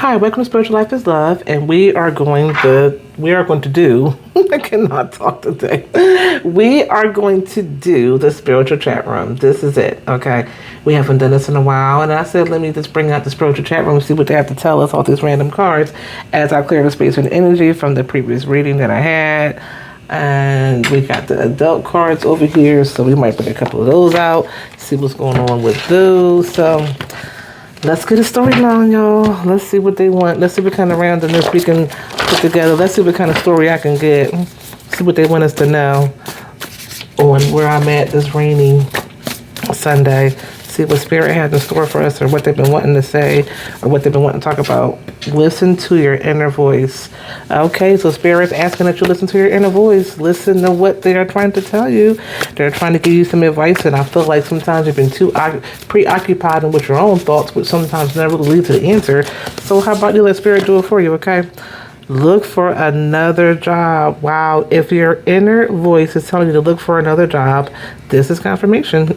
Hi, welcome to Spiritual Life is Love, and we are going to do I cannot talk today. We are going to do the spiritual chat room. This is it, okay? We haven't done this in a while, and I said let me just bring out the spiritual chat room and see what they have to tell us, all these random cards, as I clear the space and energy from the previous reading that I had. And we got the adult cards over here, so we might bring a couple of those out, see what's going on with those. So let's get a storyline, y'all. Let's see what they want. Let's see what kind of randomness we can put together. Let's see what kind of story I can get. See what they want us to know on where I'm at this rainy Sunday. See what Spirit had in store for us, or what they've been wanting to say, or what they've been wanting to talk about. Listen to your inner voice. Okay, so Spirit's asking that you listen to your inner voice. Listen to what they are trying to tell you. They're trying to give you some advice, and I feel like sometimes you've been too preoccupied with your own thoughts, which sometimes never lead to the answer. So how about you let Spirit do it for you, okay? Look for another job. Wow, if your inner voice is telling you to look for another job, this is confirmation.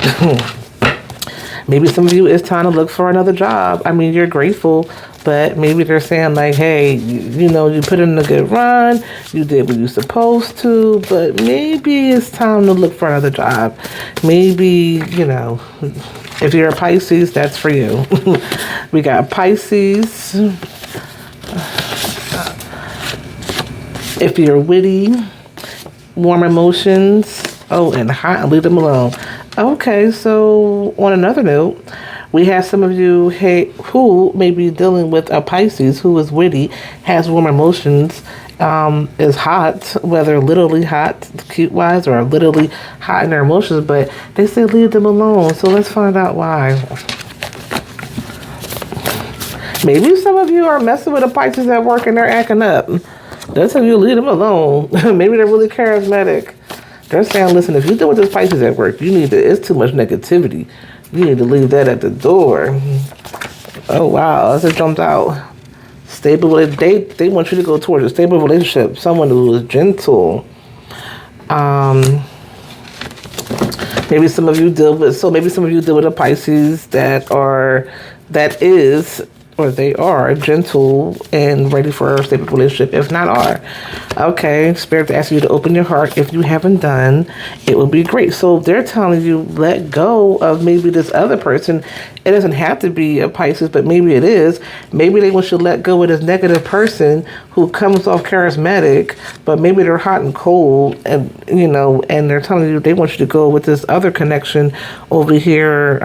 Maybe some of you, it's time to look for another job. I mean, you're grateful, but maybe they're saying like, hey, you put in a good run, you did what you're supposed to, but maybe it's time to look for another job. Maybe, if you're a Pisces, that's for you. We got Pisces. If you're witty, warm emotions, and hot, leave them alone. Okay, so on another note, we have some of you who may be dealing with a Pisces who is witty, has warm emotions, is hot, whether literally hot, cute-wise, or literally hot in their emotions, but they say leave them alone. So let's find out why. Maybe some of you are messing with a Pisces at work and they're acting up. That's how you leave them alone. Maybe they're really charismatic. They're saying, listen, if you deal with this Pisces at work, it's too much negativity. You need to leave that at the door. Oh, wow. It just jumped out. Stable, they want you to go towards a stable relationship. Someone who is gentle. Maybe some of you deal with a Pisces they are gentle and ready for a stable relationship, if not are. Okay, Spirit asks you to open your heart. If you haven't done, it would be great. So they're telling you, let go of maybe this other person. It doesn't have to be a Pisces, but maybe it is. Maybe they want you to let go of this negative person who comes off charismatic, but maybe they're hot and cold, and and they're telling you they want you to go with this other connection over here.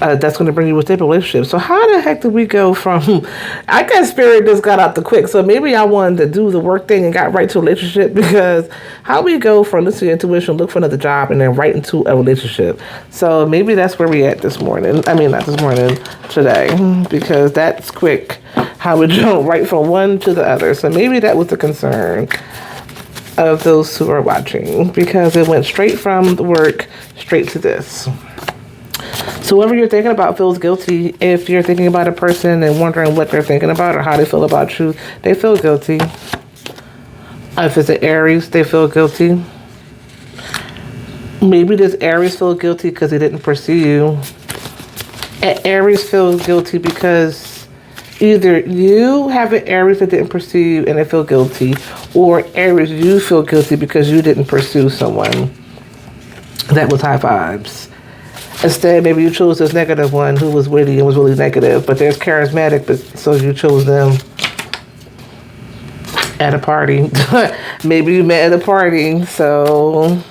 That's going to bring you a stable relationship. So how the heck did we go from, I guess Spirit just got out the quick. So maybe I wanted to do the work thing and got right to a relationship, because how we go from listening to intuition, look for another job, and then right into a relationship. So maybe that's where we at this morning. I mean, not this morning, today, because that's quick. How we jump right from one to the other. So maybe that was the concern of those who are watching, because it went straight from the work straight to this. So whoever you're thinking about feels guilty. If you're thinking about a person and wondering what they're thinking about or how they feel about you, they feel guilty. If it's an Aries, they feel guilty. Maybe this Aries feels guilty because they didn't pursue you. And Aries feels guilty because either you have an Aries that didn't pursue you and they feel guilty, or Aries, you feel guilty because you didn't pursue someone that was high vibes. Instead, maybe you chose this negative one who was witty and was really negative, but they're charismatic, so you chose them at a party. Maybe you met at a party, so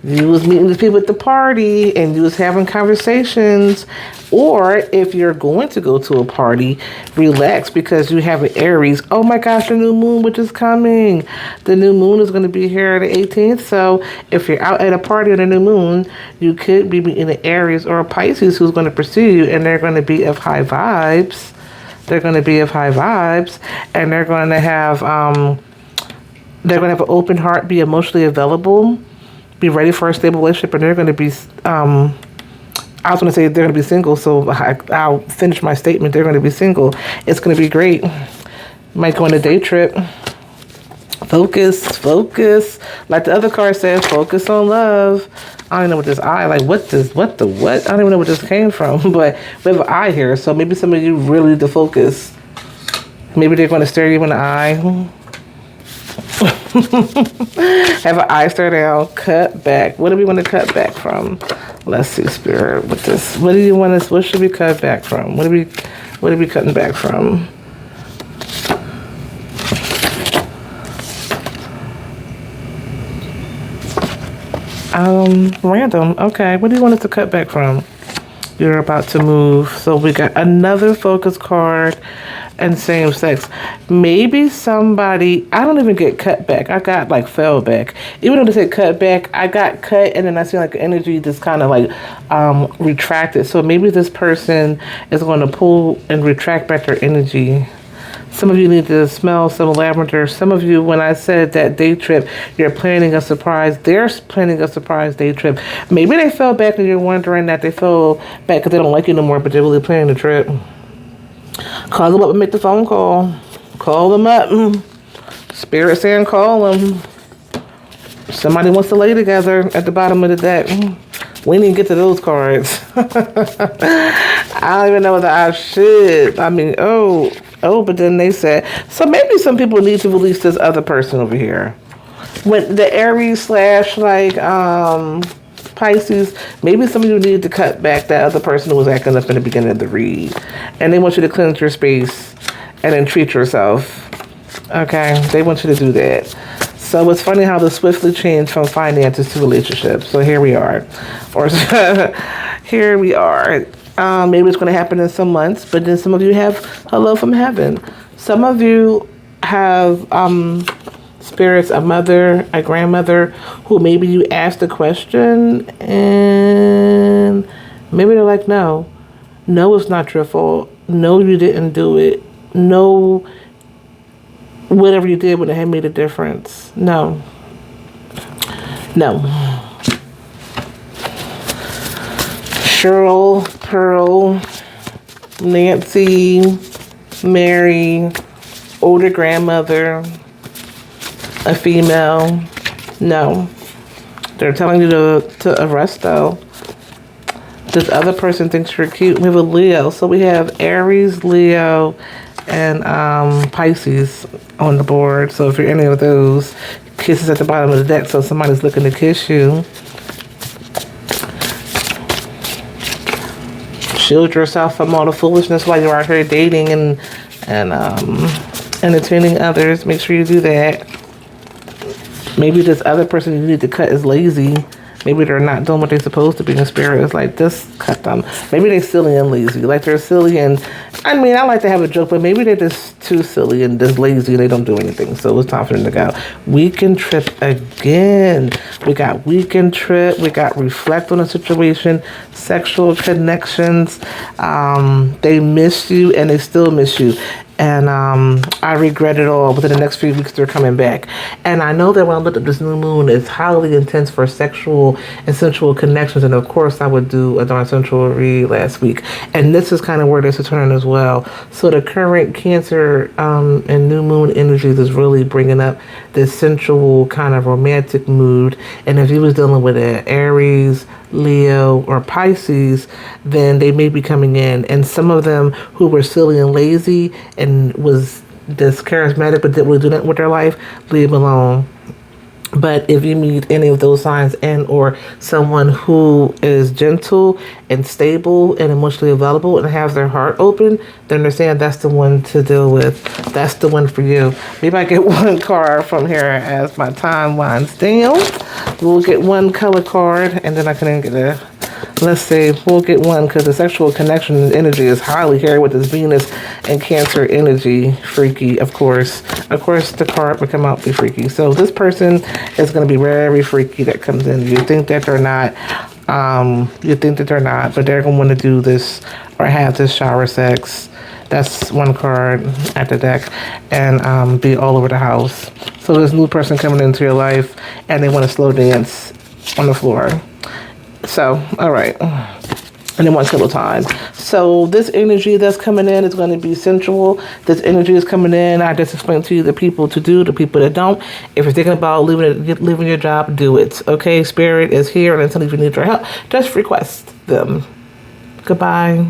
you was meeting the people at the party and you was having conversations. Or if you're going to go to a party, relax because you have an Aries. Oh my gosh, the new moon, which is coming. The new moon is going to be here the 18th. So if you're out at a party on the new moon, you could be meeting an Aries or a Pisces who's going to pursue you, and they're going to be of high vibes. They're going to be of high vibes, and they're going to have an open heart, be emotionally available, be ready for a stable relationship, and they're going to be I was going to say they're going to be single, so I'll finish my statement. They're going to be single. It's going to be great. Might go on a day trip. Focus. Like the other card says, focus on love. I don't even know what this eye, like, what? I don't even know where this came from, but we have an eye here, so maybe some of you really need to focus. Maybe they're going to stare you in the eye. Have an eye stare down, cut back. What do we want to cut back from? Let's see, Spirit, what this, what do you want us, what should we cut back from? What are we cutting back from? Random. Okay, what do you want us to cut back from? You're about to move. So we got another focus card and same sex. Maybe somebody, I don't even get cut back. I got like fell back. Even though they say cut back, I got cut and then I see like the energy just kind of like retracted. So maybe this person is going to pull and retract back their energy. Some of you need to smell some lavender. Some of you, when I said that day trip, you're planning a surprise. They're planning a surprise day trip. Maybe they fell back and you're wondering that they fell back because they don't like you no more, but they're really planning the trip. Call them up and make the phone call. Call them up. Spirit saying call them. Somebody wants to lay together at the bottom of the deck. We didn't get to those cards. I don't even know whether I should. I mean, but then they said, so maybe some people need to release this other person over here. When the Aries / like Pisces, maybe some of you need to cut back that other person who was acting up in the beginning of the read. And they want you to cleanse your space and then treat yourself. Okay, they want you to do that. So it's funny how this swiftly changed from finances to relationships. So here we are. Or here we are. Maybe it's going to happen in some months, but then some of you have hello from heaven. Some of you have spirits, a mother, a grandmother, who maybe you asked a question and maybe they're like, no, it's not your fault. No, you didn't do it. No, whatever you did would have made a difference. No. Cheryl, Pearl, Nancy, Mary, older grandmother, a female. No. They're telling you to arrest though. This other person thinks you're cute. We have a Leo. So we have Aries, Leo, and Pisces on the board. So if you're any of those, kisses at the bottom of the deck. So somebody's looking to kiss you. Shield yourself from all the foolishness while you're out here dating and entertaining others. Make sure you do that. Maybe this other person you need to cut is lazy. Maybe they're not doing what they're supposed to be in spirit. It's like, just cut them. Maybe they're silly and lazy. Like they're silly and, I mean, I like to have a joke, but maybe they're just too silly and just lazy and they don't do anything. So it's time for them to go. Weekend trip again. We got weekend trip. We got reflect on the situation. Sexual connections. They miss you and they still miss you. And I regret it all. Within the next few weeks, they're coming back. And I know that when I looked at this new moon, it's highly intense for sexual and sensual connections. And of course, I would do a darn sensual read last week. And this is kind of where this is turning as well. So the current Cancer and new moon energies is really bringing up this sensual kind of romantic mood. And if you was dealing with an Aries, Leo, or Pisces, then they may be coming in. And some of them who were silly and lazy and was this charismatic but didn't really do nothing with their life, leave alone. But if you meet any of those signs and or someone who is gentle and stable and emotionally available and has their heart open, then understand that's the one to deal with. That's the one for you. Maybe I get one card from here as my time winds down. We'll get one color card and then I can get a, let's see, we'll get one because the sexual connection and energy is highly here with this Venus and Cancer energy. Freaky, of course. Of course, the card would come out be freaky. So this person is going to be very freaky that comes in. You think that they're not, but they're going to want to do this or have this shower sex. That's one card at the deck. And be all over the house. So this new person coming into your life and they want to slow dance on the floor. So, all right. and in one single time. So this energy that's coming in is going to be sensual. This energy is coming in. I just explained to you the people to do, the people that don't. If you're thinking about leaving your job, do it. Okay, Spirit is here, and until you need your help, just request them. Goodbye.